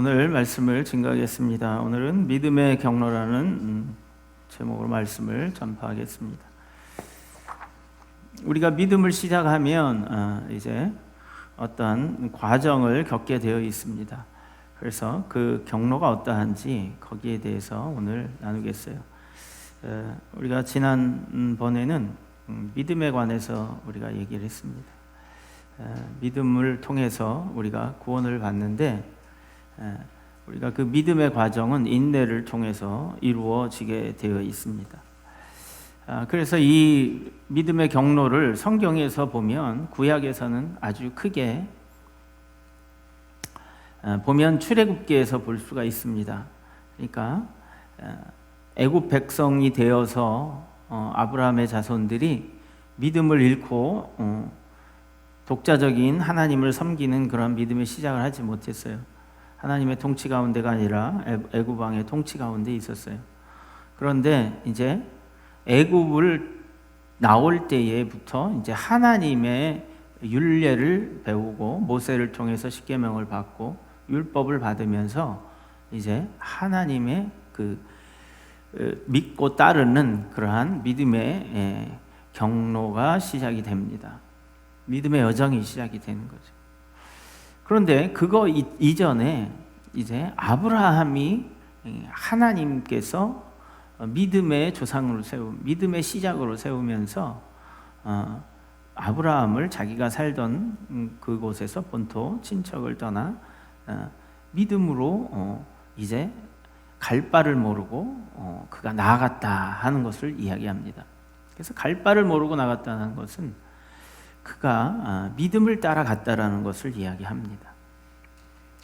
오늘 말씀을 증거하겠습니다. 오늘은 믿음의 경로라는 제목으로 말씀을 전파하겠습니다. 우리가 믿음을 시작하면 이제 어떠한 과정을 겪게 되어 있습니다. 그래서 그 경로가 어떠한지 거기에 대해서 오늘 나누겠어요. 우리가 지난번에는 믿음에 관해서 우리가 얘기를 했습니다. 믿음을 통해서 우리가 구원을 받는데 우리가 그 믿음의 과정은 인내를 통해서 이루어지게 되어 있습니다. 그래서 이 믿음의 경로를 성경에서 보면 구약에서는 아주 크게 보면 출애굽기에서 볼 수가 있습니다. 그러니까 애굽 백성이 되어서 아브라함의 자손들이 믿음을 잃고 독자적인 하나님을 섬기는 그런 믿음의 시작을 하지 못했어요. 하나님의 통치 가운데가 아니라 애굽 왕의 통치 가운데 있었어요. 그런데 이제 애굽을 나올 때에부터 이제 하나님의 율례를 배우고 모세를 통해서 십계명을 받고 율법을 받으면서 이제 하나님의 그 믿고 따르는 그러한 믿음의 경로가 시작이 됩니다. 믿음의 여정이 시작이 되는 거죠. 그런데 그거 이전에 이제 아브라함이 하나님께서 믿음의 조상으로 믿음의 시작으로 세우면서 아브라함을 자기가 살던 그곳에서 본토 친척을 떠나 믿음으로 이제 갈 바를 모르고 그가 나아갔다 하는 것을 이야기합니다. 그래서 갈 바를 모르고 나갔다는 것은 그가 믿음을 따라갔다라는 것을 이야기합니다.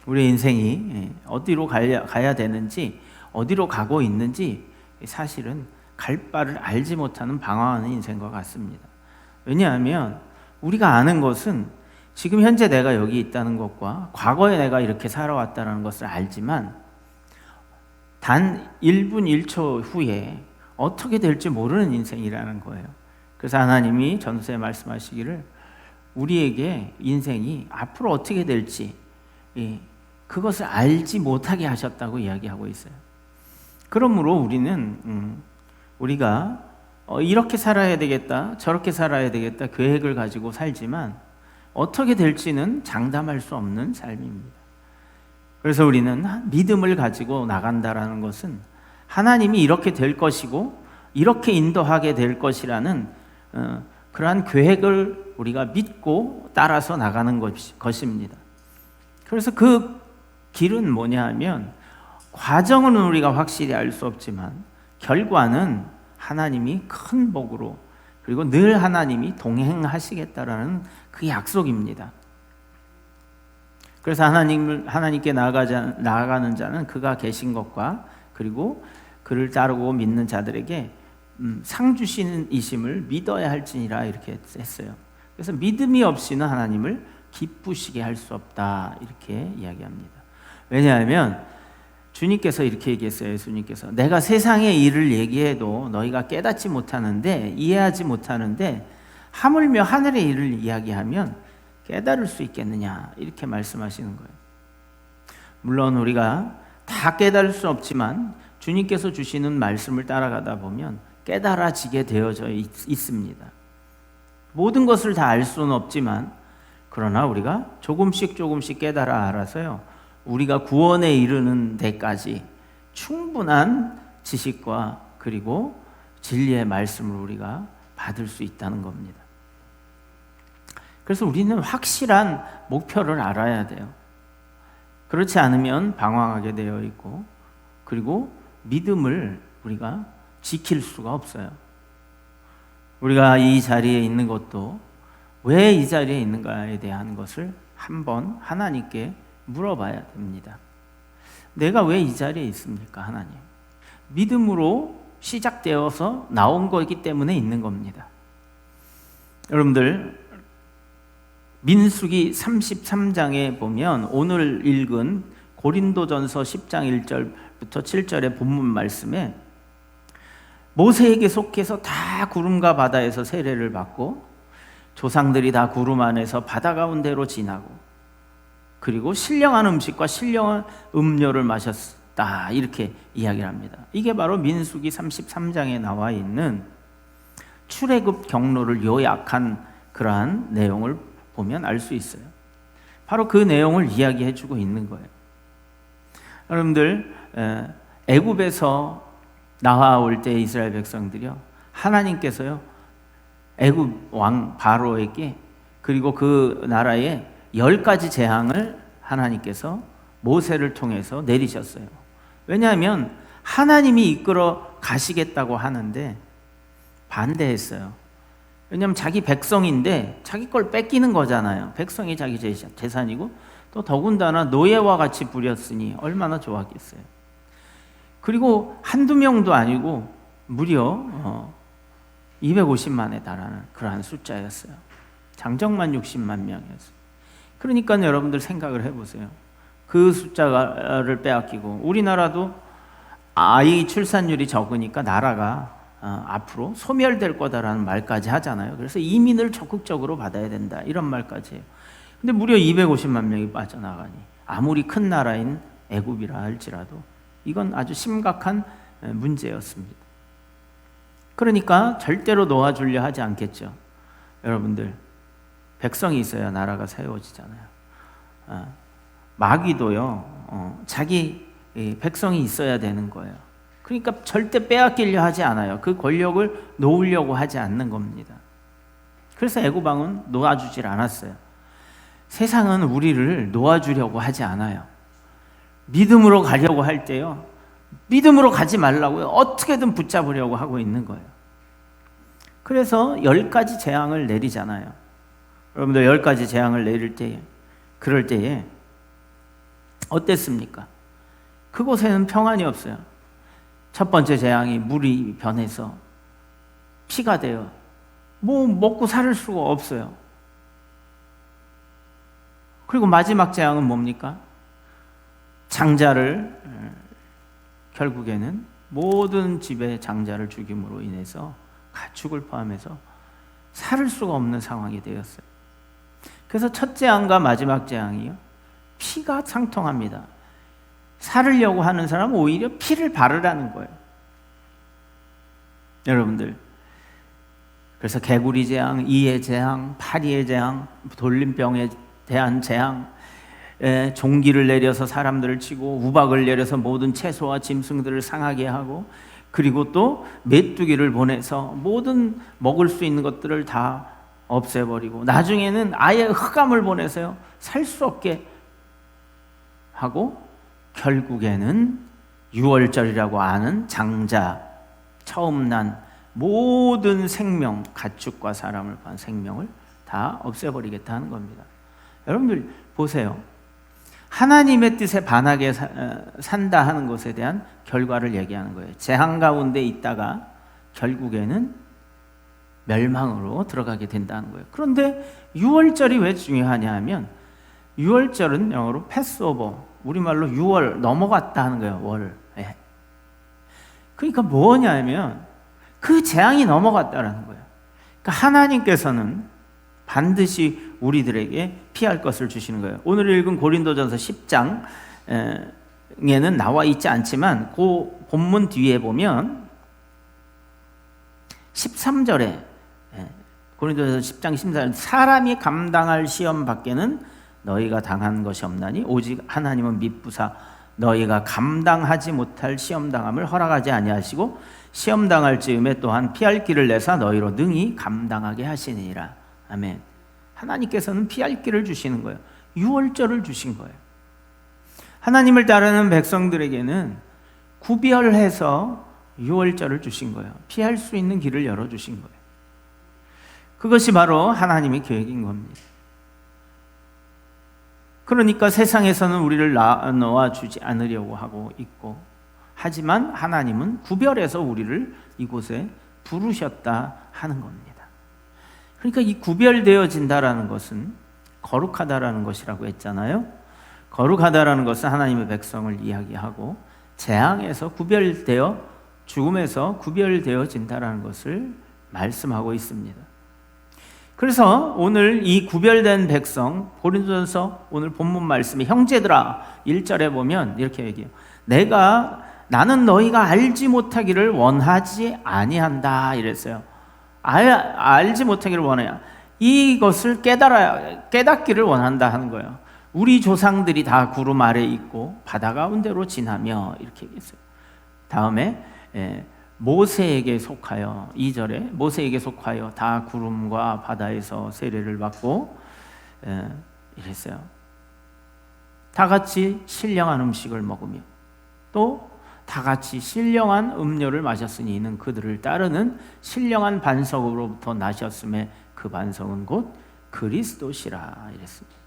우리 인생이 어디로 가야 되는지, 어디로 가고 있는지 사실은 갈 바를 알지 못하는 방황하는 인생과 같습니다. 왜냐하면 우리가 아는 것은 지금 현재 내가 여기 있다는 것과 과거에 내가 이렇게 살아왔다는 것을 알지만 단 1분 1초 후에 어떻게 될지 모르는 인생이라는 거예요. 그래서 하나님이 전서에 말씀하시기를 우리에게 인생이 앞으로 어떻게 될지 그것을 알지 못하게 하셨다고 이야기하고 있어요. 그러므로 우리는 우리가 이렇게 살아야 되겠다, 저렇게 살아야 되겠다 계획을 가지고 살지만 어떻게 될지는 장담할 수 없는 삶입니다. 그래서 우리는 믿음을 가지고 나간다라는 것은 하나님이 이렇게 될 것이고 이렇게 인도하게 될 것이라는 그러한 계획을 우리가 믿고 따라서 나가는 것입니다. 그래서 그 길은 뭐냐 하면 과정은 우리가 확실히 알 수 없지만 결과는 하나님이 큰 복으로 그리고 늘 하나님이 동행하시겠다라는 그 약속입니다. 그래서 하나님께 나아가는 자는 그가 계신 것과 그리고 그를 따르고 믿는 자들에게 상 주시는 이심을 믿어야 할지니라 이렇게 했어요. 그래서 믿음이 없이는 하나님을 기쁘시게 할 수 없다 이렇게 이야기합니다. 왜냐하면 주님께서 이렇게 얘기했어요. 예수님께서 내가 세상의 일을 얘기해도 너희가 깨닫지 못하는데 이해하지 못하는데 하물며 하늘의 일을 이야기하면 깨달을 수 있겠느냐 이렇게 말씀하시는 거예요. 물론 우리가 다 깨달을 수 없지만 주님께서 주시는 말씀을 따라가다 보면 깨달아지게 되어져 있습니다. 모든 것을 다 알 수는 없지만 그러나 우리가 조금씩 깨달아 알아서요. 우리가 구원에 이르는 데까지 충분한 지식과 그리고 진리의 말씀을 우리가 받을 수 있다는 겁니다. 그래서 우리는 확실한 목표를 알아야 돼요. 그렇지 않으면 방황하게 되어 있고 그리고 믿음을 우리가 지킬 수가 없어요. 우리가 이 자리에 있는 것도 왜 이 자리에 있는가에 대한 것을 한번 하나님께 물어봐야 됩니다. 내가 왜 이 자리에 있습니까, 하나님? 믿음으로 시작되어서 나온 거기 때문에 있는 겁니다. 여러분들 민수기 33장에 보면 오늘 읽은 고린도전서 10장 1절부터 7절의 본문 말씀에 모세에게 속해서 다 구름과 바다에서 세례를 받고 조상들이 다 구름 안에서 바다 가운데로 지나고 그리고 신령한 음식과 신령한 음료를 마셨다, 이렇게 이야기를 합니다. 이게 바로 민수기 33장에 나와 있는 출애굽 경로를 요약한 그러한 내용을 보면 알 수 있어요. 바로 그 내용을 이야기해 주고 있는 거예요. 여러분들, 애굽에서 나와올 때 이스라엘 백성들이요, 하나님께서요 애굽 왕 바로에게, 그리고 그 나라에 10가지 재앙을 하나님께서 모세를 통해서 내리셨어요. 왜냐하면 하나님이 이끌어 가시겠다고 하는데 반대했어요. 왜냐하면 자기 백성인데 자기 걸 뺏기는 거잖아요. 백성이 자기 재산이고, 또 더군다나 노예와 같이 부렸으니 얼마나 좋았겠어요. 그리고 한두 명도 아니고 무려 250만에 달하는 그러한 숫자였어요. 장정만 60만 명이었어요. 그러니까 여러분들 생각을 해보세요. 그 숫자를 빼앗기고, 우리나라도 아이 출산율이 적으니까 나라가 앞으로 소멸될 거다라는 말까지 하잖아요. 그래서 이민을 적극적으로 받아야 된다, 이런 말까지 해요. 근데 무려 250만 명이 빠져나가니, 아무리 큰 나라인 애굽이라 할지라도 이건 아주 심각한 문제였습니다. 그러니까 절대로 놓아주려 하지 않겠죠. 여러분들, 백성이 있어야 나라가 세워지잖아요. 마귀도요, 자기 백성이 있어야 되는 거예요. 그러니까 절대 빼앗기려 하지 않아요. 그 권력을 놓으려고 하지 않는 겁니다. 그래서 애굽 왕은 놓아주질 않았어요. 세상은 우리를 놓아주려고 하지 않아요. 믿음으로 가려고 할 때요, 믿음으로 가지 말라고요, 어떻게든 붙잡으려고 하고 있는 거예요. 그래서 10가지 재앙을 내리잖아요. 여러분들, 10가지 재앙을 내릴 때에, 그럴 때에 어땠습니까? 그곳에는 평안이 없어요. 첫 번째 재앙이 물이 변해서 피가 돼요. 뭐 먹고 살 수가 없어요. 그리고 마지막 재앙은 뭡니까? 장자를, 결국에는 모든 집의 장자를 죽임으로 인해서 가축을 포함해서 살 수가 없는 상황이 되었어요. 그래서 첫 재앙과 마지막 재앙이요, 피가 상통합니다. 살으려고 하는 사람은 오히려 피를 바르라는 거예요. 여러분들, 그래서 개구리 재앙, 이의 재앙, 파리의 재앙, 돌림병에 대한 재앙, 종기를 내려서 사람들을 치고, 우박을 내려서 모든 채소와 짐승들을 상하게 하고, 그리고 또 메뚜기를 보내서 모든 먹을 수 있는 것들을 다 없애버리고, 나중에는 아예 흑암을 보내서요 살 수 없게 하고, 결국에는 6월절이라고 하는 장자, 처음 난 모든 생명, 가축과 사람을 포함한 생명을 다 없애버리겠다 하는 겁니다. 여러분들 보세요. 하나님의 뜻에 반하게 산다 하는 것에 대한 결과를 얘기하는 거예요. 재앙 가운데 있다가 결국에는 멸망으로 들어가게 된다는 거예요. 그런데 6월절이 왜 중요하냐 하면, 6월절은 영어로 패스오버, 우리말로 6월 넘어갔다 하는 거예요. 월. 그러니까 뭐냐면 그 재앙이 넘어갔다라는 거예요. 그러니까 하나님께서는 반드시 우리들에게 피할 것을 주시는 거예요. 오늘 읽은 고린도전서 10장에는 나와 있지 않지만 그 본문 뒤에 보면 13절에, 고린도전서 10장 13절, 사람이 감당할 시험 밖에는 너희가 당한 것이 없나니 오직 하나님은 미쁘사 너희가 감당하지 못할 시험 당함을 허락하지 아니하시고 시험 당할 즈음에 또한 피할 길을 내사 너희로 능히 감당하게 하시니라. 아멘. 하나님께서는 피할 길을 주시는 거예요. 6월절을 주신 거예요. 하나님을 따르는 백성들에게는 구별해서 6월절을 주신 거예요. 피할 수 있는 길을 열어주신 거예요. 그것이 바로 하나님의 계획인 겁니다. 그러니까 세상에서는 우리를 놓아주지 않으려고 하고 있고, 하지만 하나님은 구별해서 우리를 이곳에 부르셨다 하는 겁니다. 그러니까 이 구별되어진다라는 것은 거룩하다라는 것이라고 했잖아요. 거룩하다라는 것은 하나님의 백성을 이야기하고, 재앙에서 구별되어, 죽음에서 구별되어진다라는 것을 말씀하고 있습니다. 그래서 오늘 이 구별된 백성, 고린도전서 오늘 본문 말씀에 형제들아 1절에 보면 이렇게 얘기해요. 나는 너희가 알지 못하기를 원하지 아니한다 이랬어요. 알지 못하기를 원해요. 이것을 깨닫기를 원한다 하는 거예요. 우리 조상들이 다 구름 아래 있고 바다 가운데로 지나며 이렇게 얘기했어요. 다음에 모세에게 속하여 2절에 모세에게 속하여 다 구름과 바다에서 세례를 받고 이랬어요. 다 같이 신령한 음식을 먹으며 또 다 같이 신령한 음료를 마셨으니 이는 그들을 따르는 신령한 반석으로부터 나셨음에 그 반석은 곧 그리스도시라 이랬습니다.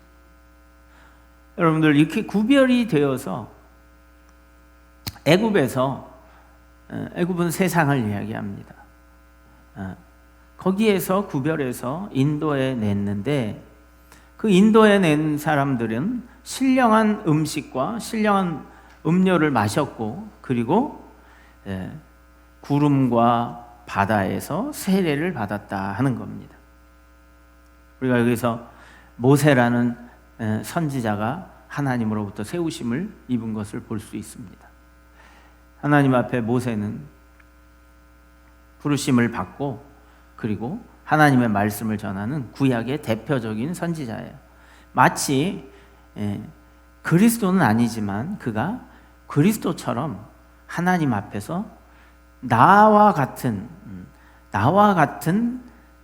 여러분들 이렇게 구별이 되어서 애굽은 세상을 이야기합니다. 거기에서 구별해서 인도에 냈는데 그 인도에 낸 사람들은 신령한 음식과 신령한 음료를 마셨고 그리고 구름과 바다에서 세례를 받았다 하는 겁니다. 우리가 여기서 모세라는 선지자가 하나님으로부터 세우심을 입은 것을 볼 수 있습니다. 하나님 앞에 모세는 부르심을 받고 그리고 하나님의 말씀을 전하는 구약의 대표적인 선지자예요. 마치 그리스도는 아니지만 그가 그리스도처럼 하나님 앞에서 나와 같은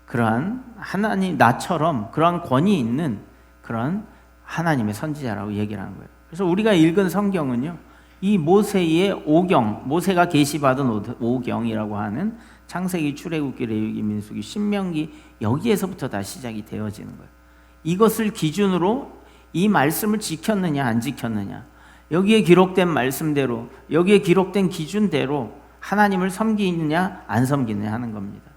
그러한 하나님 나처럼 그러한 권위 있는 그런 하나님의 선지자라고 얘기를 하는 거예요. 그래서 우리가 읽은 성경은요, 이 모세의 오경, 모세가 계시받은 오경이라고 하는 창세기, 출애굽기, 레위기, 민수기, 신명기 여기에서부터 다 시작이 되어지는 거예요. 이것을 기준으로 이 말씀을 지켰느냐 안 지켰느냐, 여기에 기록된 말씀대로, 여기에 기록된 기준대로 하나님을 섬기느냐 안 섬기느냐 하는 겁니다.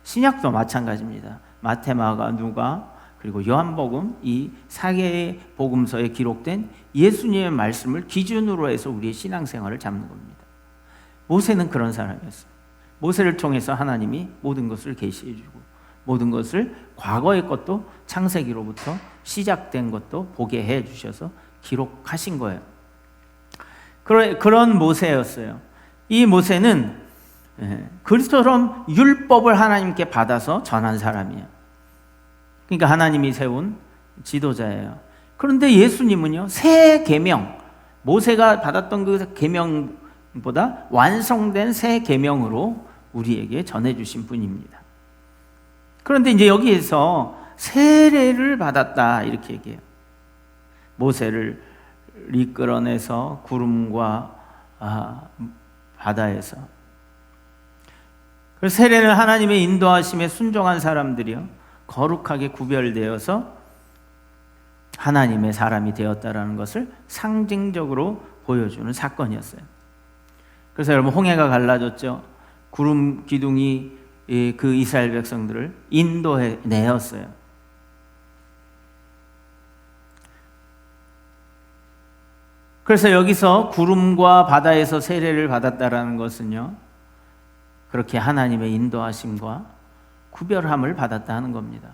신약도 마찬가지입니다. 마태, 마가, 누가 그리고 요한복음 이 4개의 복음서에 기록된 예수님의 말씀을 기준으로 해서 우리의 신앙생활을 잡는 겁니다. 모세는 그런 사람이었어요. 모세를 통해서 하나님이 모든 것을 계시해 주고 모든 것을 과거의 것도 창세기로부터 시작된 것도 보게 해 주셔서 기록하신 거예요. 그런 모세였어요. 이 모세는 그리스도처럼 율법을 하나님께 받아서 전한 사람이에요. 그러니까 하나님이 세운 지도자예요. 그런데 예수님은요, 새 계명, 모세가 받았던 그 계명보다 완성된 새 계명으로 우리에게 전해주신 분입니다. 그런데 이제 여기에서 세례를 받았다 이렇게 얘기해요. 모세를 이끌어내서 구름과 바다에서. 그래서 세례는 하나님의 인도하심에 순종한 사람들이요, 거룩하게 구별되어서 하나님의 사람이 되었다라는 것을 상징적으로 보여주는 사건이었어요. 그래서 여러분, 홍해가 갈라졌죠. 구름 기둥이 그 이스라엘 백성들을 인도해 내었어요. 그래서 여기서 구름과 바다에서 세례를 받았다라는 것은요, 그렇게 하나님의 인도하심과 구별함을 받았다 하는 겁니다.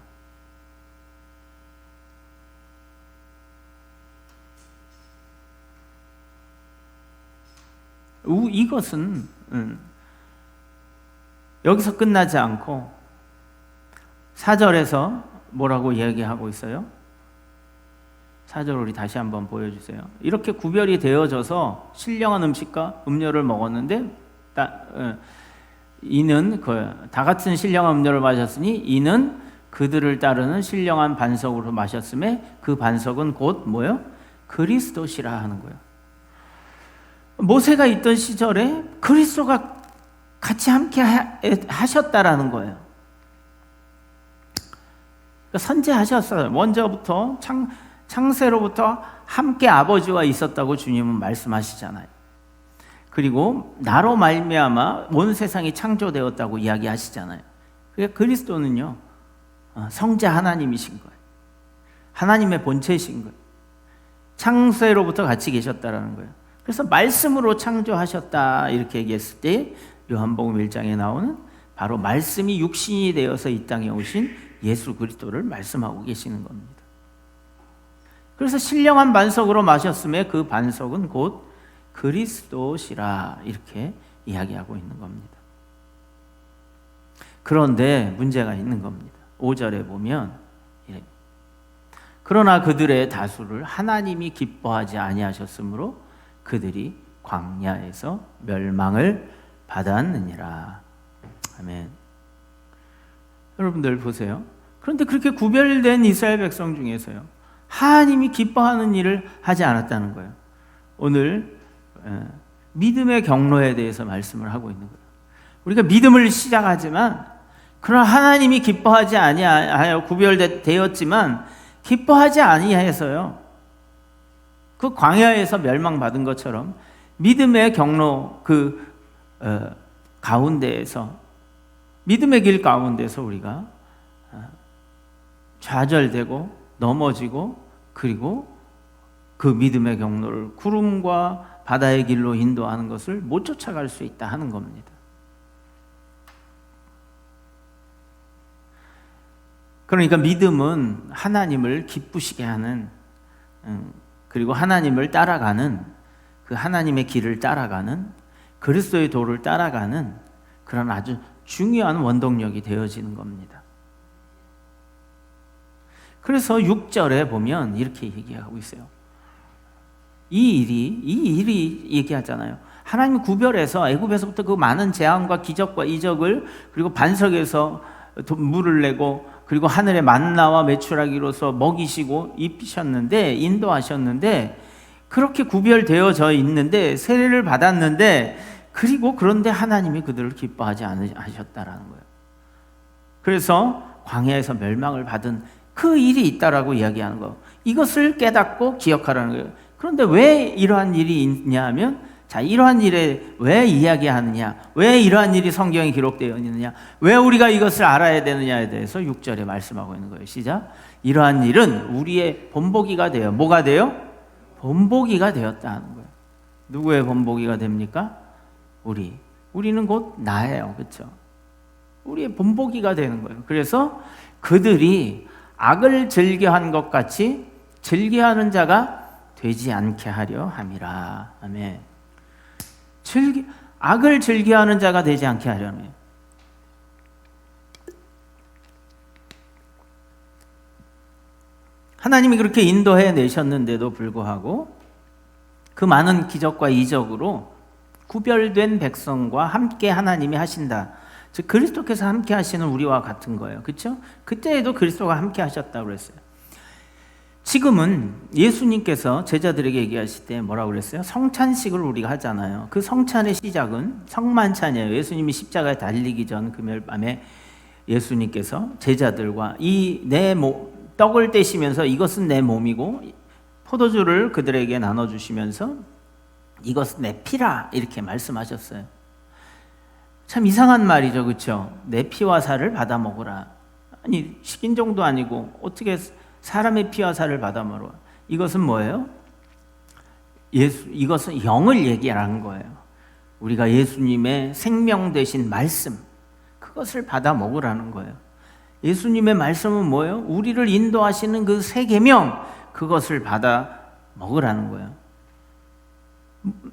이것은 여기서 끝나지 않고 4절에서 뭐라고 이야기하고 있어요? 4절 우리 다시 한번 보여주세요. 이렇게 구별이 되어져서 신령한 음식과 음료를 먹었는데 이는 다 같은 신령한 음료를 마셨으니 이는 그들을 따르는 신령한 반석으로 마셨음에 그 반석은 곧 뭐요? 그리스도시라 하는 거예요. 모세가 있던 시절에 그리스도가 같이 함께 하셨다라는 거예요. 선제하셨어요. 먼저부터 창세로부터 함께 아버지와 있었다고 주님은 말씀하시잖아요. 그리고 나로 말미암아 온 세상이 창조되었다고 이야기하시잖아요. 그러니까 그리스도는요, 성자 하나님이신 거예요. 하나님의 본체이신 거예요. 창세로부터 같이 계셨다라는 거예요. 그래서 말씀으로 창조하셨다 이렇게 얘기했을 때 요한복음 1장에 나오는 바로 말씀이 육신이 되어서 이 땅에 오신 예수 그리스도를 말씀하고 계시는 겁니다. 그래서 신령한 반석으로 마셨음에 그 반석은 곧 그리스도시라 이렇게 이야기하고 있는 겁니다. 그런데 문제가 있는 겁니다. 5절에 보면 그러나 그들의 다수를 하나님이 기뻐하지 아니하셨으므로 그들이 광야에서 멸망을 받았느니라. 아멘. 여러분들 보세요. 그런데 그렇게 구별된 이스라엘 백성 중에서요, 하나님이 기뻐하는 일을 하지 않았다는 거예요. 오늘 믿음의 경로에 대해서 말씀을 하고 있는 거예요. 우리가 믿음을 시작하지만 그러나 하나님이 기뻐하지 아니하여 구별되었지만 기뻐하지 아니해서요, 그 광야에서 멸망받은 것처럼 믿음의 경로 가운데에서, 믿음의 길 가운데서 우리가 좌절되고 넘어지고, 그리고 그 믿음의 경로를 구름과 바다의 길로 인도하는 것을 못 쫓아갈 수 있다 하는 겁니다. 그러니까 믿음은 하나님을 기쁘시게 하는, 그리고 하나님을 따라가는, 그 하나님의 길을 따라가는, 그리스도의 도를 따라가는 그런 아주 중요한 원동력이 되어지는 겁니다. 그래서 6절에 보면 이렇게 얘기하고 있어요. 이 일이 얘기하잖아요. 하나님 구별해서 애굽에서부터 그 많은 재앙과 기적과 이적을, 그리고 반석에서 물을 내고, 그리고 하늘의 만나와 메추라기로서 먹이시고 입히셨는데, 인도하셨는데, 그렇게 구별되어져 있는데, 세례를 받았는데, 그리고 그런데 하나님이 그들을 기뻐하지 않으셨다라는 거예요. 그래서 광야에서 멸망을 받은 그 일이 있다라고 이야기하는 거, 이것을 깨닫고 기억하라는 거예요. 그런데 왜 이러한 일이 있냐 하면, 자, 이러한 일에 왜 이야기하느냐, 왜 이러한 일이 성경에 기록되어 있느냐, 왜 우리가 이것을 알아야 되느냐에 대해서 6절에 말씀하고 있는 거예요. 시작. 이러한 일은 우리의 본보기가 되어, 뭐가 되어? 본보기가 되었다 하는 거예요. 누구의 본보기가 됩니까? 우리는 곧 나예요. 그렇죠? 우리의 본보기가 되는 거예요. 그래서 그들이 악을 즐겨한 것 같이 즐겨하는 자가 되지 않게 하려 함이라. 아멘. 악을 즐겨하는 자가 되지 않게 하려는 거예요. 하나님이 그렇게 인도해 내셨는데도 불구하고 그 많은 기적과 이적으로 구별된 백성과 함께 하나님이 하신다. 즉 그리스도께서 함께 하시는 우리와 같은 거예요. 그렇죠? 그때에도 그리스도가 함께 하셨다고 그랬어요. 지금은 예수님께서 제자들에게 얘기하실 때 뭐라고 그랬어요? 성찬식을 우리가 하잖아요. 그 성찬의 시작은 성만찬이에요. 예수님이 십자가에 달리기 전 금요일 밤에 예수님께서 제자들과 떡을 떼시면서 이것은 내 몸이고, 포도주를 그들에게 나눠주시면서 이것은 내 피라 이렇게 말씀하셨어요. 참 이상한 말이죠. 그렇죠? 내 피와 살을 받아 먹으라. 아니, 식인종도 아니고 어떻게 사람의 피와 살을 받아 먹으라. 이것은 뭐예요? 이것은 영을 얘기하는 거예요. 우리가 예수님의 생명 되신 말씀, 그것을 받아 먹으라는 거예요. 예수님의 말씀은 뭐예요? 우리를 인도하시는 그 새 계명, 그것을 받아 먹으라는 거예요.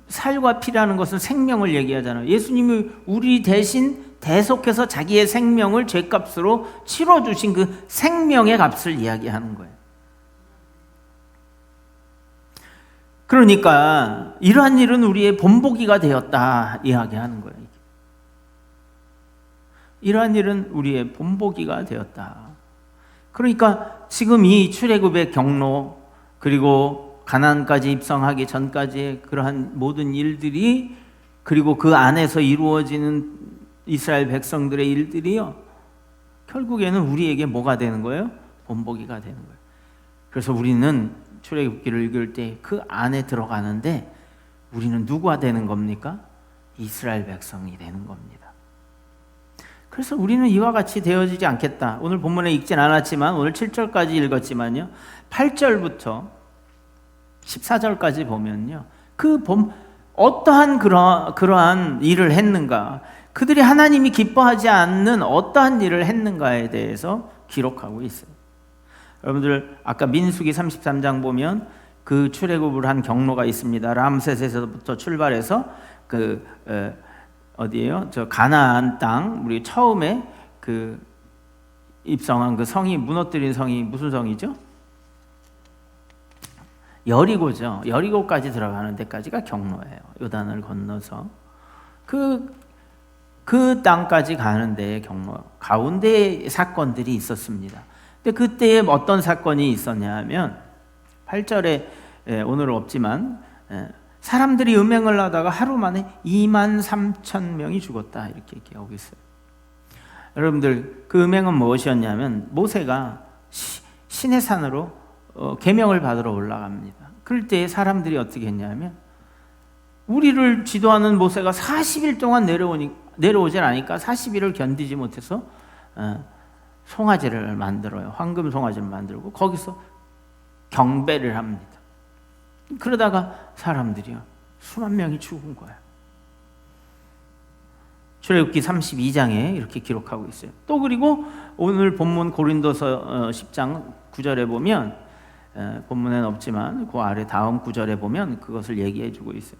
살과 피라는 것은 생명을 얘기하잖아요. 예수님이 우리 대신 대속해서 자기의 생명을 죄값으로 치러주신 그 생명의 값을 이야기하는 거예요. 그러니까 이러한 일은 우리의 본보기가 되었다 이야기하는 거예요. 이러한 일은 우리의 본보기가 되었다. 그러니까 지금 이 출애굽의 경로, 그리고 가나안까지 입성하기 전까지의 그러한 모든 일들이, 그리고 그 안에서 이루어지는 이스라엘 백성들의 일들이요, 결국에는 우리에게 뭐가 되는 거예요? 본보기가 되는 거예요. 그래서 우리는 출애굽기를 읽을 때 그 안에 들어가는데 우리는 누구가 되는 겁니까? 이스라엘 백성이 되는 겁니다. 그래서 우리는 이와 같이 되어지지 않겠다. 오늘 본문에 읽진 않았지만, 오늘 7절까지 읽었지만요, 8절부터 14절까지 보면요, 어떠한 그러한 일을 했는가, 그들이 하나님이 기뻐하지 않는 어떠한 일을 했는가에 대해서 기록하고 있어요. 여러분들 아까 민수기 33장 보면 그 출애굽을 한 경로가 있습니다. 람셋에서부터 출발해서 어디예요? 저 가나안 땅, 우리 처음에 그 입성한 그 성이, 무너뜨린 성이 무슨 성이죠? 여리고죠. 여리고까지 들어가는 데까지가 경로예요. 요단을 건너서 그 땅까지 가는 데의 경로 가운데 사건들이 있었습니다. 근데 그때에 어떤 사건이 있었냐면 8절에 오늘 없지만 사람들이 음행을 하다가 하루 만에 23,000명이 죽었다 이렇게 얘기하고 있어요. 여러분들 그 음행은 무엇이었냐면 모세가 시내산으로 계명을 받으러 올라갑니다. 그럴 때 사람들이 어떻게 했냐면 우리를 지도하는 모세가 40일 동안 내려오질 않으니까 40일을 견디지 못해서 송아지를 만들어요. 황금 송아지를 만들고 거기서 경배를 합니다. 그러다가 사람들이요 수만 명이 죽은 거예요. 출애굽기 32장에 이렇게 기록하고 있어요. 또 그리고 오늘 본문 고린도서 10장 9절에 보면 본문에는 없지만 그 아래 다음 9절에 보면 그것을 얘기해 주고 있어요.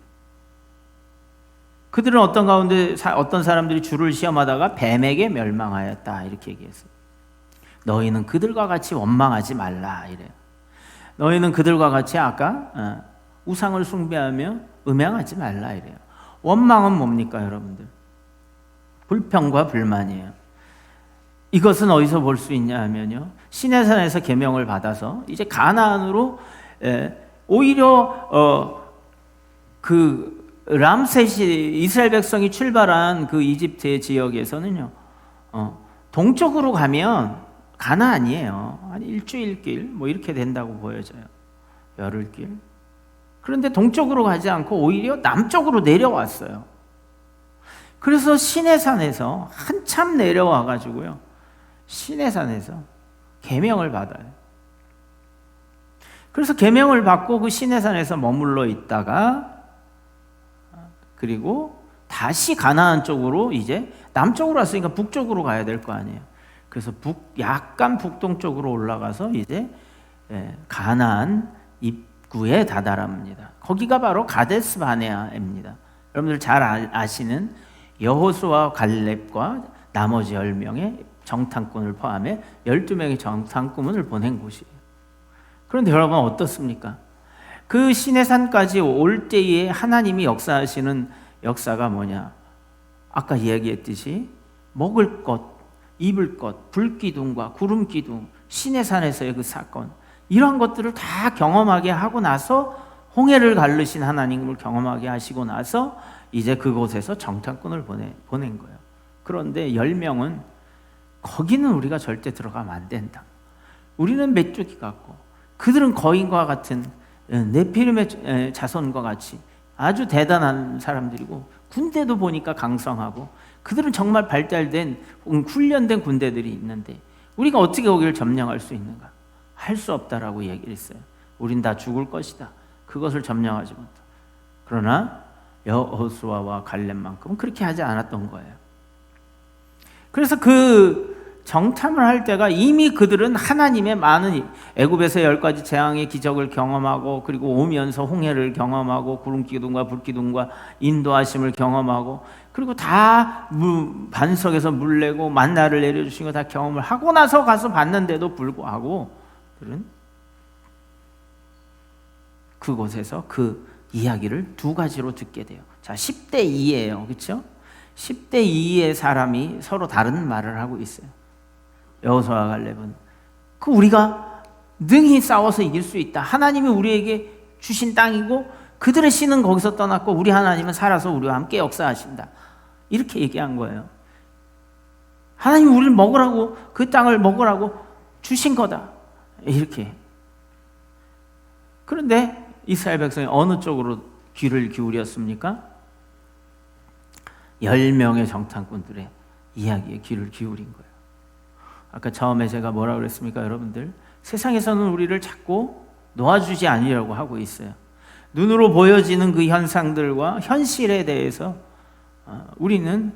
그들은 어떤 가운데 어떤 사람들이 주를 시험하다가 뱀에게 멸망하였다 이렇게 얘기했어요. 너희는 그들과 같이 원망하지 말라 이래요. 너희는 그들과 같이 아까 우상을 숭배하며 음행하지 말라 이래요. 원망은 뭡니까 여러분들? 불평과 불만이에요. 이것은 어디서 볼 수 있냐 하면요, 시내산에서 계명을 받아서 이제 가나안으로 오히려 그 람셋이 이스라엘 백성이 출발한 그 이집트의 지역에서는요 동쪽으로 가면 가나안이에요. 한 일주일길 뭐 이렇게 된다고 보여져요. 열흘길. 그런데 동쪽으로 가지 않고 오히려 남쪽으로 내려왔어요. 그래서 시내산에서 한참 내려와 가지고요 시내산에서 계명을 받아요. 그래서 계명을 받고 그 시내산에서 머물러 있다가 그리고 다시 가나안 쪽으로 이제 남쪽으로 왔으니까 북쪽으로 가야 될 거 아니에요. 그래서 약간 북동쪽으로 올라가서 이제 가나안 입구에 다다릅니다. 거기가 바로 가데스 바네아입니다. 여러분들 잘 아시는 여호수아와 갈렙과 나머지 10명의 정탐꾼을 포함해 12명의 정탐꾼을 보낸 곳이에요. 그런데 여러분 어떻습니까? 그 시내산까지 올 때에 하나님이 역사하시는 역사가 뭐냐? 아까 이야기했듯이 먹을 것, 입을 것, 불기둥과 구름기둥, 시내산에서의 그 사건, 이런 것들을 다 경험하게 하고 나서 홍해를 가르신 하나님을 경험하게 하시고 나서 이제 그곳에서 정탐꾼을 보낸 거예요. 그런데 10명은 거기는 우리가 절대 들어가면 안 된다. 우리는 메뚜기 같고 그들은 거인과 같은 네피림의 자손과 같이 아주 대단한 사람들이고 군대도 보니까 강성하고 그들은 정말 발달된 훈련된 군대들이 있는데 우리가 어떻게 거기를 점령할 수 있는가? 할 수 없다라고 얘기를 했어요. 우린 다 죽을 것이다. 그것을 점령하지 못한다. 그러나 여호수아와 갈렙만큼은 그렇게 하지 않았던 거예요. 그래서 그 정탐을 할 때가 이미 그들은 하나님의 많은 애굽에서 10가지 재앙의 기적을 경험하고 그리고 오면서 홍해를 경험하고 구름기둥과 불기둥과 인도하심을 경험하고 그리고 다 반석에서 물 내고 만나를 내려주신 거 다 경험을 하고 나서 가서 봤는데도 불구하고 그들은 그곳에서 그 이야기를 2가지로 듣게 돼요. 자, 10대 2예요. 그렇죠? 10대 2의 사람이 서로 다른 말을 하고 있어요. 여호수아와 갈렙은 우리가 능히 싸워서 이길 수 있다. 하나님이 우리에게 주신 땅이고 그들의 신은 거기서 떠났고 우리 하나님은 살아서 우리와 함께 역사하신다. 이렇게 얘기한 거예요. 하나님이 우리를 먹으라고 그 땅을 먹으라고 주신 거다. 이렇게. 그런데 이스라엘 백성이 어느 쪽으로 귀를 기울였습니까? 10명의 정탐꾼들의 이야기에 귀를 기울인 거예요. 아까 처음에 제가 뭐라고 그랬습니까? 여러분들 세상에서는 우리를 자꾸 놓아주지 않으려고 하고 있어요. 눈으로 보여지는 그 현상들과 현실에 대해서 우리는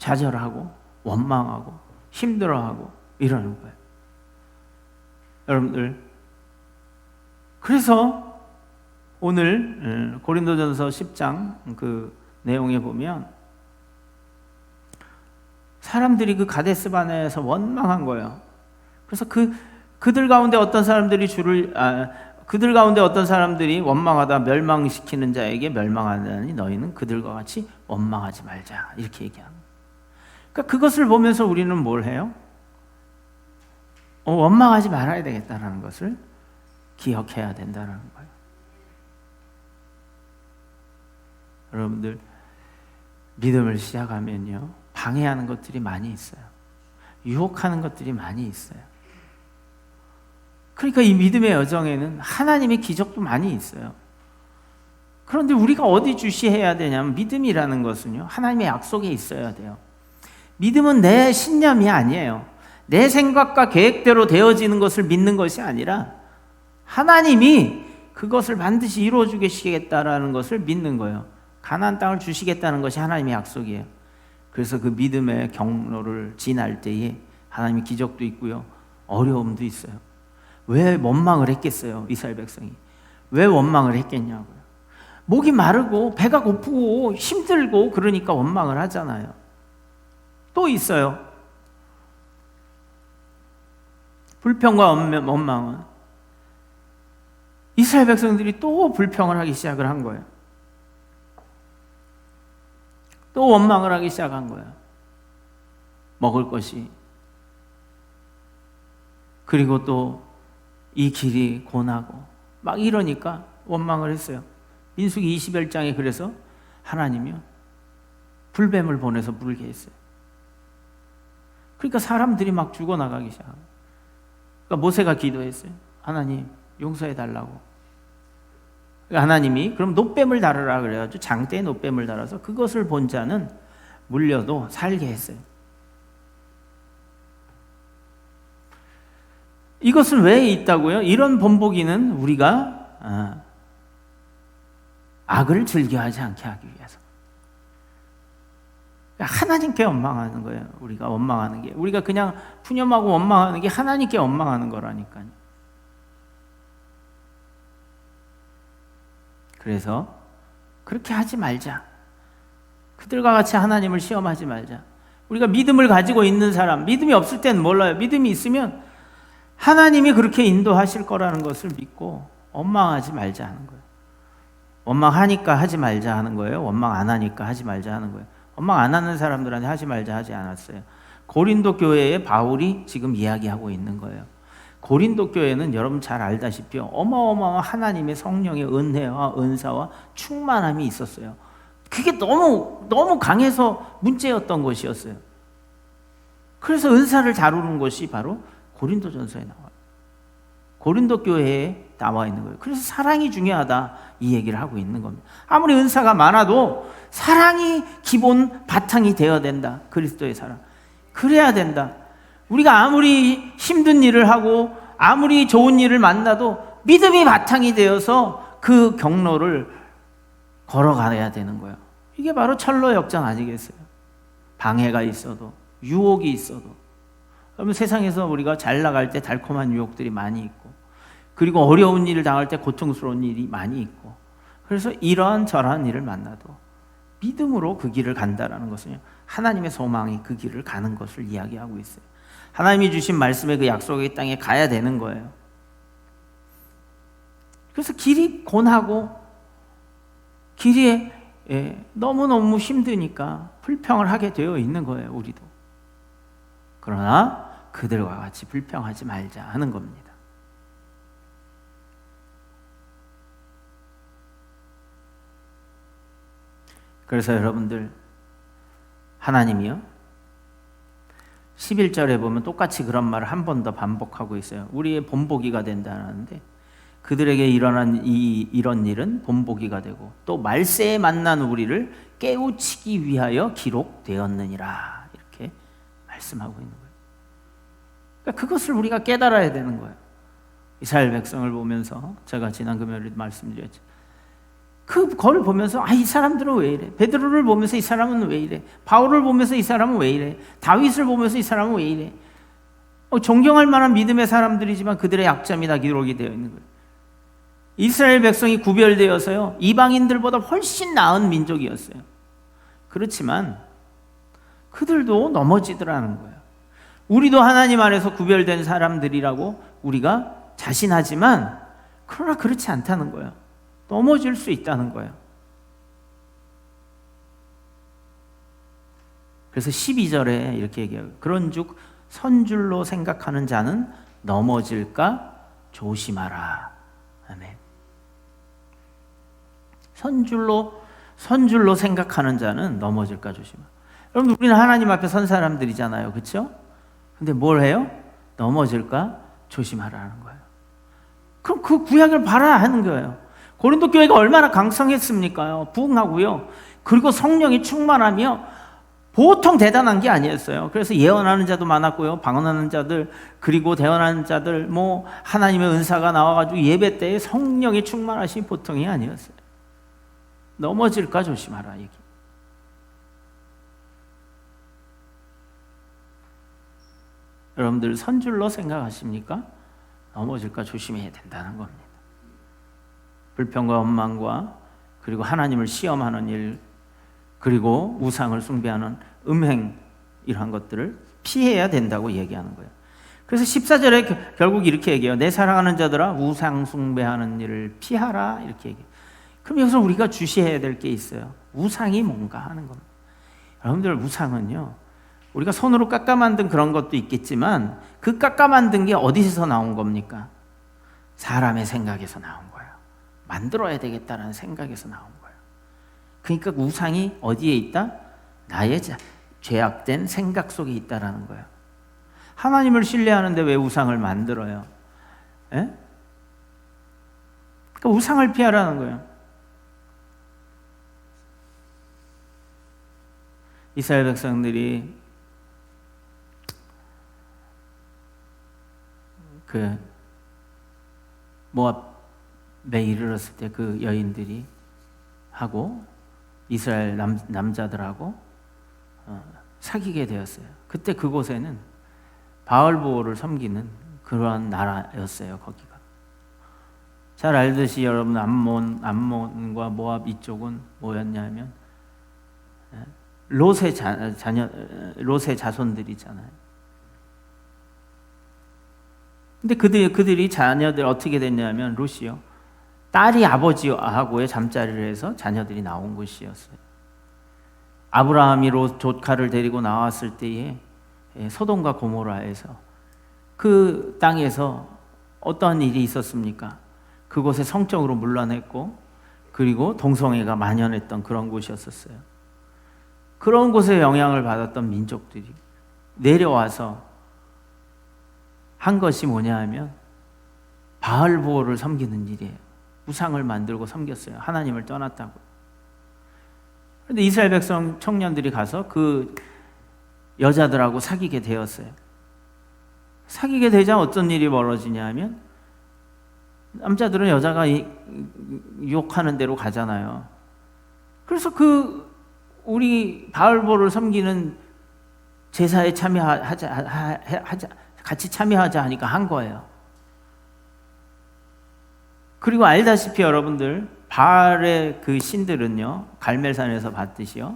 좌절하고 원망하고 힘들어하고 이러는 거예요. 여러분들, 그래서 오늘 고린도전서 10장 그 내용에 보면 사람들이 그 가데스바네에서 원망한 거예요. 그래서 그들 가운데 어떤 사람들이 그들 가운데 어떤 사람들이 원망하다 멸망시키는 자에게 멸망하느니 너희는 그들과 같이 원망하지 말자, 이렇게 얘기하는 거예요. 그러니까 그것을 보면서 우리는 뭘 해요? 원망하지 말아야 되겠다라는 것을 기억해야 된다는 거예요. 여러분들, 믿음을 시작하면요, 방해하는 것들이 많이 있어요. 유혹하는 것들이 많이 있어요. 그러니까 이 믿음의 여정에는 하나님의 기적도 많이 있어요. 그런데 우리가 어디 주시해야 되냐면, 믿음이라는 것은요, 하나님의 약속에 있어야 돼요. 믿음은 내 신념이 아니에요. 내 생각과 계획대로 되어지는 것을 믿는 것이 아니라 하나님이 그것을 반드시 이루어 주시겠다라는 것을 믿는 거예요. 가나안 땅을 주시겠다는 것이 하나님의 약속이에요. 그래서 그 믿음의 경로를 지날 때에 하나님의 기적도 있고요, 어려움도 있어요. 왜 원망을 했겠어요? 이스라엘 백성이 왜 원망을 했겠냐고요. 목이 마르고 배가 고프고 힘들고 그러니까 원망을 하잖아요. 또 있어요. 불평과 원망은 이스라엘 백성들이 또 불평을 하기 시작을 한 거예요. 또 원망을 하기 시작한 거예요. 먹을 것이, 그리고 또 이 길이 고나고 막 이러니까 원망을 했어요. 민수기 21장에 그래서 하나님이요, 불뱀을 보내서 물게 했어요. 그러니까 사람들이 막 죽어나가기 시작합니다. 그러니까 모세가 기도했어요. 하나님 용서해 달라고. 그러니까 하나님이 그럼 놋뱀을 달으라 그래가지고 장대에 놋뱀을 달아서 그것을 본 자는 물려도 살게 했어요. 이것은 왜 있다고요? 이런 본보기는 우리가 악을 즐겨하지 않게 하기 위해서. 하나님께 원망하는 거예요. 우리가 원망하는 게, 우리가 그냥 푸념하고 원망하는 게 하나님께 원망하는 거라니까요. 그래서 그렇게 하지 말자. 그들과 같이 하나님을 시험하지 말자. 우리가 믿음을 가지고 있는 사람, 믿음이 없을 때는 몰라요. 믿음이 있으면 하나님이 그렇게 인도하실 거라는 것을 믿고 원망하지 말자 하는 거예요. 원망하니까 하지 말자 하는 거예요? 원망 안 하니까 하지 말자 하는 거예요? 원망 안 하는 사람들한테 하지 말자 하지 않았어요. 고린도 교회에 바울이 지금 이야기하고 있는 거예요. 고린도 교회는 여러분 잘 알다시피 어마어마한 하나님의 성령의 은혜와 은사와 충만함이 있었어요. 그게 너무 강해서 문제였던 것이었어요. 그래서 은사를 다루는 것이 바로 고린도전서에 나와요. 고린도 교회에 나와 있는 거예요. 그래서 사랑이 중요하다, 이 얘기를 하고 있는 겁니다. 아무리 은사가 많아도 사랑이 기본 바탕이 되어야 된다. 그리스도의 사랑. 그래야 된다. 우리가 아무리 힘든 일을 하고 아무리 좋은 일을 만나도 믿음이 바탕이 되어서 그 경로를 걸어가야 되는 거예요. 이게 바로 철로 역정 아니겠어요? 방해가 있어도, 유혹이 있어도. 그러면 세상에서 우리가 잘 나갈 때 달콤한 유혹들이 많이 있고, 그리고 어려운 일을 당할 때 고통스러운 일이 많이 있고, 그래서 이러한 저러한 일을 만나도 믿음으로 그 길을 간다라는 것은요, 하나님의 소망이 그 길을 가는 것을 이야기하고 있어요. 하나님이 주신 말씀의 그 약속의 땅에 가야 되는 거예요. 그래서 길이 고나고 길이 너무너무 힘드니까 불평을 하게 되어 있는 거예요, 우리도. 그러나 그들과 같이 불평하지 말자 하는 겁니다. 그래서 여러분들, 하나님이요, 11절에 보면 똑같이 그런 말을 한 번 더 반복하고 있어요. 우리의 본보기가 된다는데, 그들에게 일어난 이런 일은 본보기가 되고 또 말세에 만난 우리를 깨우치기 위하여 기록되었느니라, 이렇게 말씀하고 있는 거예요. 그러니까 그것을 우리가 깨달아야 되는 거예요. 이스라엘 백성을 보면서 제가 지난 금요일에 말씀드렸죠. 그걸 보면서 이 사람들은 왜 이래? 베드로를 보면서 이 사람은 왜 이래? 바울을 보면서 이 사람은 왜 이래? 다윗을 보면서 이 사람은 왜 이래? 존경할 만한 믿음의 사람들이지만 그들의 약점이 다 기록이 되어 있는 거예요. 이스라엘 백성이 구별되어서요, 이방인들보다 훨씬 나은 민족이었어요. 그렇지만 그들도 넘어지더라는 거예요. 우리도 하나님 안에서 구별된 사람들이라고 우리가 자신하지만 그러나 그렇지 않다는 거예요. 넘어질 수 있다는 거예요. 그래서 12절에 이렇게 얘기해요. 그런즉 선줄로 생각하는 자는 넘어질까 조심하라. 아멘. 선줄로 생각하는 자는 넘어질까 조심하라. 여러분, 우리는 하나님 앞에 선 사람들이잖아요. 그렇죠? 근데 뭘 해요? 넘어질까 조심하라는 거예요. 그럼 그 구약을 봐라 하는 거예요. 고린도 교회가 얼마나 강성했습니까요? 부흥하고요. 그리고 성령이 충만하며 보통 대단한 게 아니었어요. 그래서 예언하는 자도 많았고요. 방언하는 자들, 그리고 대언하는 자들, 하나님의 은사가 나와가지고 예배 때에 성령이 충만하신 보통이 아니었어요. 넘어질까 조심하라 얘기. 여러분들 선줄로 생각하십니까? 넘어질까 조심해야 된다는 겁니다. 불평과 원망과 그리고 하나님을 시험하는 일, 그리고 우상을 숭배하는 음행, 이러한 것들을 피해야 된다고 얘기하는 거예요. 그래서 14절에 결국 이렇게 얘기해요. 내 사랑하는 자들아 우상 숭배하는 일을 피하라 이렇게 얘기해요. 그럼 여기서 우리가 주시해야 될 게 있어요. 우상이 뭔가 하는 겁니다. 여러분들, 우상은요, 우리가 손으로 깎아 만든 그런 것도 있겠지만 그 깎아 만든 게 어디서 나온 겁니까? 사람의 생각에서 나온 거예요. 만들어야 되겠다는 생각에서 나온 거예요. 그러니까 우상이 어디에 있다? 나의 죄악된 생각 속에 있다라는 거예요. 하나님을 신뢰하는데 왜 우상을 만들어요? 예? 그러니까 우상을 피하라는 거예요. 이스라엘 백성들이 그 모압에 이르렀을 때 그 여인들이 하고 이스라엘 남자들하고 사귀게 되었어요. 그때 그곳에는 바알보오를 섬기는 그러한 나라였어요. 거기가. 잘 알듯이 여러분, 암몬과 모압 이쪽은 뭐였냐면 롯의 자손들이잖아요. 근데 그들이 자녀들 어떻게 됐냐면 롯이요, 딸이 아버지하고의 잠자리를 해서 자녀들이 나온 곳이었어요. 아브라함이 롯 조카를 데리고 나왔을 때에 소돔과 고모라에서 그 땅에서 어떠한 일이 있었습니까? 그곳에 성적으로 문란했고 그리고 동성애가 만연했던 그런 곳이었었어요. 그런 곳에 영향을 받았던 민족들이 내려와서 한 것이 뭐냐 하면 바알보오를 섬기는 일이에요. 우상을 만들고 섬겼어요. 하나님을 떠났다고. 그런데 이스라엘 백성 청년들이 가서 그 여자들하고 사귀게 되었어요. 사귀게 되자 어떤 일이 벌어지냐 하면 남자들은 여자가 유혹하는 대로 가잖아요. 그래서 우리 바알보를 섬기는 제사에 같이 참여하자 하니까 한 거예요. 그리고 알다시피 여러분들, 바알의 그 신들은요, 갈멜산에서 봤듯이요,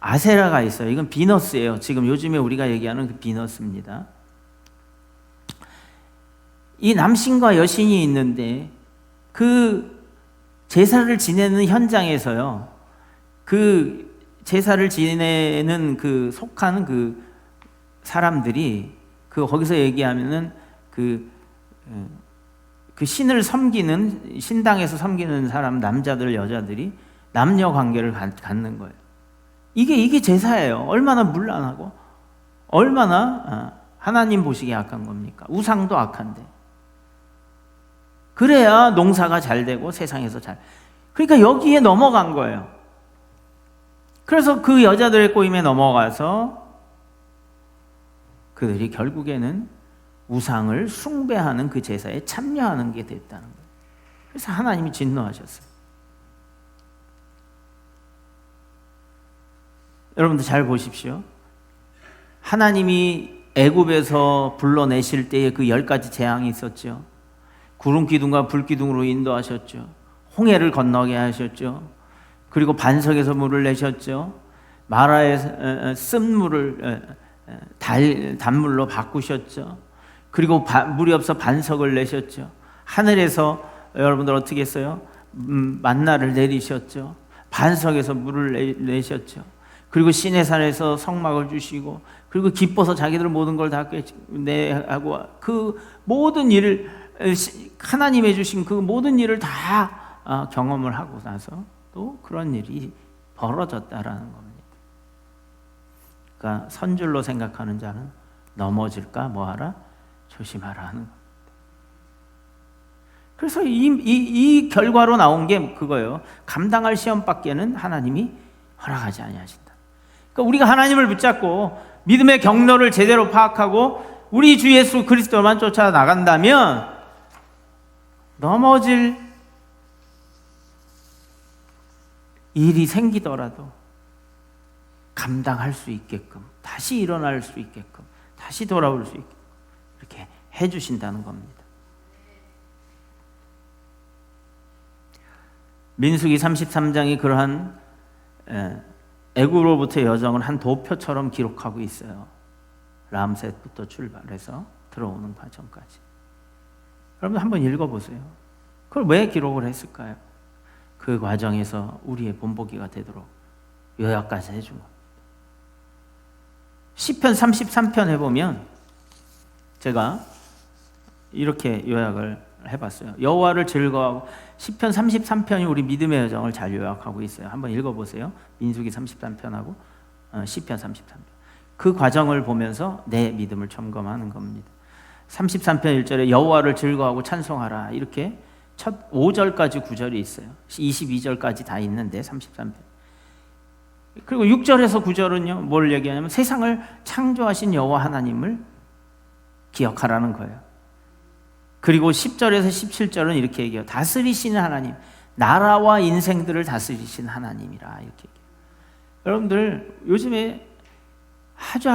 아세라가 있어요. 이건 비너스예요. 지금 요즘에 우리가 얘기하는 그 비너스입니다. 이 남신과 여신이 있는데 그 제사를 지내는 현장에서요, 그 제사를 지내는 그 속한 그 사람들이 거기서 얘기하면은 그 신을 섬기는, 신당에서 섬기는 사람, 남자들, 여자들이 남녀 관계를 갖는 거예요. 이게 제사예요. 얼마나 문란하고 얼마나 하나님 보시기에 악한 겁니까? 우상도 악한데. 그래야 농사가 잘 되고 세상에서 그러니까 여기에 넘어간 거예요. 그래서 그 여자들의 꼬임에 넘어가서 그들이 결국에는 우상을 숭배하는 그 제사에 참여하는 게 됐다는 거예요. 그래서 하나님이 진노하셨어요. 여러분들 잘 보십시오. 하나님이 애굽에서 불러내실 때에 그 10가지 재앙이 있었죠. 구름 기둥과 불 기둥으로 인도하셨죠. 홍해를 건너게 하셨죠. 그리고 반석에서 물을 내셨죠. 마라의 쓴물을 단물로 바꾸셨죠. 그리고 물이 없어 반석을 내셨죠. 하늘에서 여러분들 어떻게 했어요? 만나를 내리셨죠. 반석에서 물을 내셨죠. 그리고 시내산에서 성막을 주시고, 그리고 기뻐서 자기들 모든 걸 다 내하고, 그 모든 일을 하나님이 주신 그 모든 일을 다 경험을 하고 나서 또 그런 일이 벌어졌다라는 겁니다. 그러니까 선줄로 생각하는 자는 넘어질까 뭐하라? 조심하라 하는 겁니다. 그래서 이 결과로 나온 게 그거예요. 감당할 시험밖에는 하나님이 허락하지 아니하신다. 그러니까 우리가 하나님을 붙잡고 믿음의 경로를 제대로 파악하고 우리 주 예수 그리스도만 쫓아 나간다면 넘어질 일이 생기더라도 감당할 수 있게끔, 다시 일어날 수 있게끔, 다시 돌아올 수 있게끔 이렇게 해주신다는 겁니다. 민수기 33장이 그러한 애굽으로부터의 여정을 한 도표처럼 기록하고 있어요. 람셋부터 출발해서 들어오는 과정까지. 여러분 한번 읽어보세요. 그걸 왜 기록을 했을까요? 그 과정에서 우리의 본보기가 되도록 요약까지 해준 겁니다. 시편 33편 해보면 제가 이렇게 요약을 해봤어요. 여호와를 즐거워하고, 시편 33편이 우리 믿음의 여정을 잘 요약하고 있어요. 한번 읽어보세요. 민수기 33편하고 시편 33편. 그 과정을 보면서 내 믿음을 점검하는 겁니다. 33편 1절에 여호와를 즐거워하고 찬송하라, 이렇게 첫 5절까지 9절이 있어요. 22절까지 다 있는데 33편. 그리고 6절에서 9절은요 뭘 얘기하냐면 세상을 창조하신 여호와 하나님을 기억하라는 거예요. 그리고 10절에서 17절은 이렇게 얘기해요. 다스리시는 하나님, 나라와 인생들을 다스리시는 하나님이라, 이렇게 얘기해요. 여러분들 요즘에 아주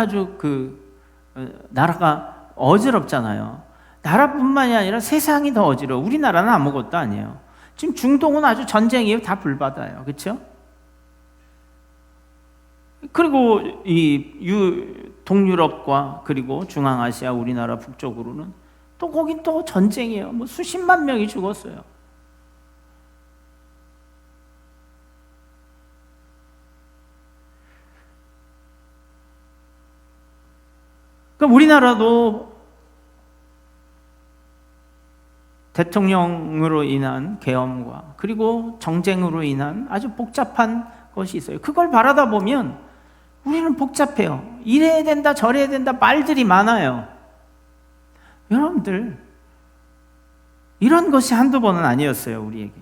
나라가 어지럽잖아요. 나라뿐만이 아니라 세상이 더 어지러워. 우리나라는 아무것도 아니에요. 지금 중동은 아주 전쟁이에요. 다 불바다예요. 그렇죠? 그리고 이 동유럽과 그리고 중앙아시아, 우리나라 북쪽으로는 또 거긴 또 전쟁이에요. 뭐 수십만 명이 죽었어요. 그럼 우리나라도 대통령으로 인한 계엄과 그리고 정쟁으로 인한 아주 복잡한 것이 있어요. 그걸 바라다 보면 우리는 복잡해요. 이래야 된다, 저래야 된다, 말들이 많아요. 여러분들, 이런 것이 한두 번은 아니었어요, 우리에게.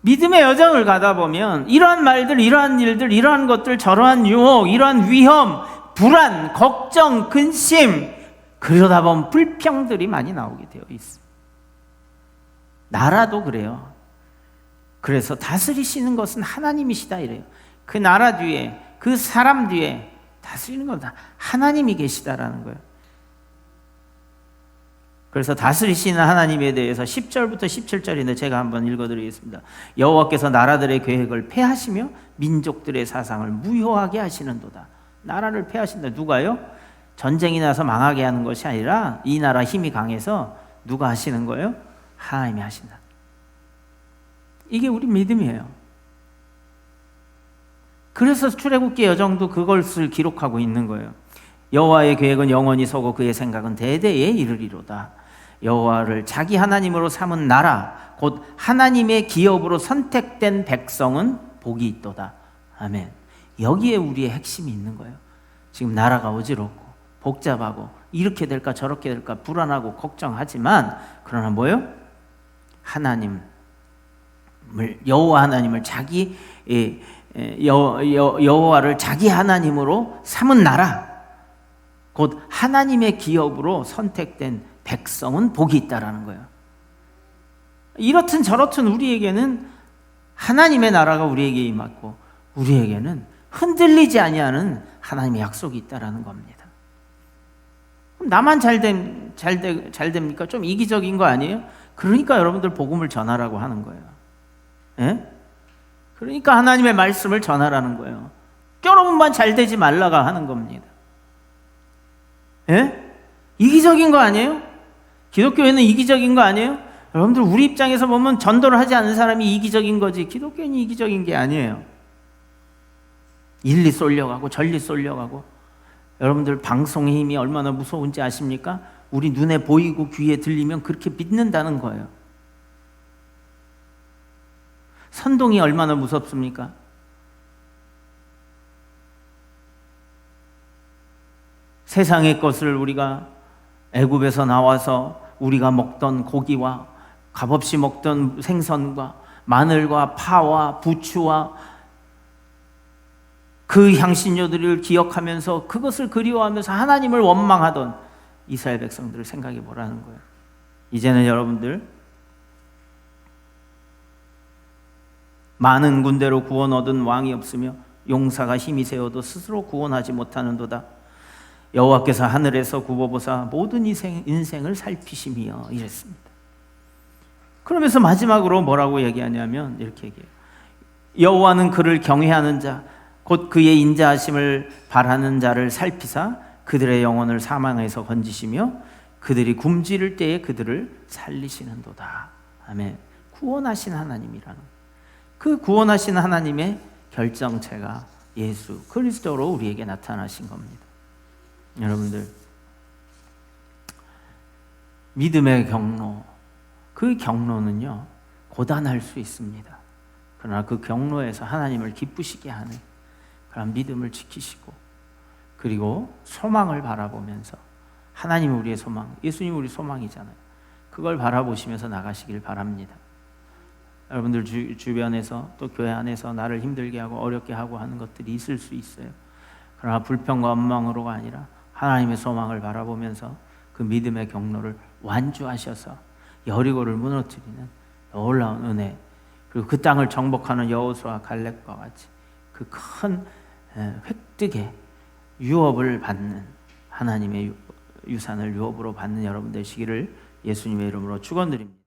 믿음의 여정을 가다 보면 이러한 말들, 이러한 일들, 이러한 것들, 저러한 유혹, 이러한 위험, 불안, 걱정, 근심, 그러다 보면 불평들이 많이 나오게 되어 있어요. 나라도 그래요. 그래서 다스리시는 것은 하나님이시다 이래요. 그 나라 뒤에, 그 사람 뒤에 다스리는 건 다 하나님이 계시다라는 거예요. 그래서 다스리시는 하나님에 대해서 10절부터 17절인데 제가 한번 읽어드리겠습니다. 여호와께서 나라들의 계획을 폐하시며 민족들의 사상을 무효하게 하시는도다. 나라를 폐하신다. 누가요? 전쟁이 나서 망하게 하는 것이 아니라 이 나라 힘이 강해서 누가 하시는 거예요? 하나님이 하신다. 이게 우리 믿음이에요. 그래서 출애굽기 여정도 그것을 기록하고 있는 거예요. 여호와의 계획은 영원히 서고 그의 생각은 대대에 이르리로다. 여호와를 자기 하나님으로 삼은 나라, 곧 하나님의 기업으로 선택된 백성은 복이 있도다. 아멘. 여기에 우리의 핵심이 있는 거예요. 지금 나라가 어지럽고 복잡하고 이렇게 될까 저렇게 될까 불안하고 걱정하지만, 그러나 뭐예요? 여호와 하나님을 자기 여호와를 자기 하나님으로 삼은 나라, 곧 하나님의 기업으로 선택된 백성은 복이 있다라는 거예요. 이렇든 저렇든 우리에게는 하나님의 나라가 우리에게 임했고 우리에게는 흔들리지 아니하는 하나님의 약속이 있다라는 겁니다. 그럼 나만 잘 됩니까? 좀 이기적인 거 아니에요? 그러니까 여러분들 복음을 전하라고 하는 거예요. 예? 그러니까 하나님의 말씀을 전하라는 거예요. 여러분만 잘 되지 말라가 하는 겁니다. 예? 이기적인 거 아니에요? 기독교회는 이기적인 거 아니에요? 여러분들 우리 입장에서 보면 전도를 하지 않는 사람이 이기적인 거지 기독교는 이기적인 게 아니에요. 일리 쏠려가고 전리 쏠려가고. 여러분들 방송의 힘이 얼마나 무서운지 아십니까? 우리 눈에 보이고 귀에 들리면 그렇게 믿는다는 거예요. 선동이 얼마나 무섭습니까? 세상의 것을 우리가 애굽에서 나와서 우리가 먹던 고기와 값없이 먹던 생선과 마늘과 파와 부추와 그 향신료들을 기억하면서 그것을 그리워하면서 하나님을 원망하던 이스라엘 백성들을 생각해 보라는 거예요. 이제는 여러분들 많은 군대로 구원 얻은 왕이 없으며 용사가 힘이 세어도 스스로 구원하지 못하는도다. 여호와께서 하늘에서 굽어보사 모든 인생을 살피심이여 이랬습니다. 그러면서 마지막으로 뭐라고 얘기하냐면 이렇게 얘기해요. 여호와는 그를 경외하는 자 곧 그의 인자하심을 바라는 자를 살피사 그들의 영혼을 사망에서 건지시며 그들이 굶주릴 때에 그들을 살리시는도다. 아멘. 구원하신 하나님이라는 그 구원하신 하나님의 결정체가 예수 그리스도로 우리에게 나타나신 겁니다. 여러분들 믿음의 경로, 그 경로는요 고단할 수 있습니다. 그러나 그 경로에서 하나님을 기쁘시게 하는 그런 믿음을 지키시고 그리고 소망을 바라보면서 하나님이 우리의 소망, 예수님이 우리 소망이잖아요. 그걸 바라보시면서 나가시길 바랍니다. 여러분들 주변에서 또 교회 안에서 나를 힘들게 하고 어렵게 하고 하는 것들이 있을 수 있어요. 그러나 불평과 원망으로가 아니라 하나님의 소망을 바라보면서 그 믿음의 경로를 완주하셔서 여리고를 무너뜨리는 놀라운 은혜, 그리고 그 땅을 정복하는 여호수아 갈렙과 같이 그 큰 획득의 유업을 받는 하나님의 유산을 유업으로 받는 여러분 되시기를 예수님의 이름으로 축원드립니다.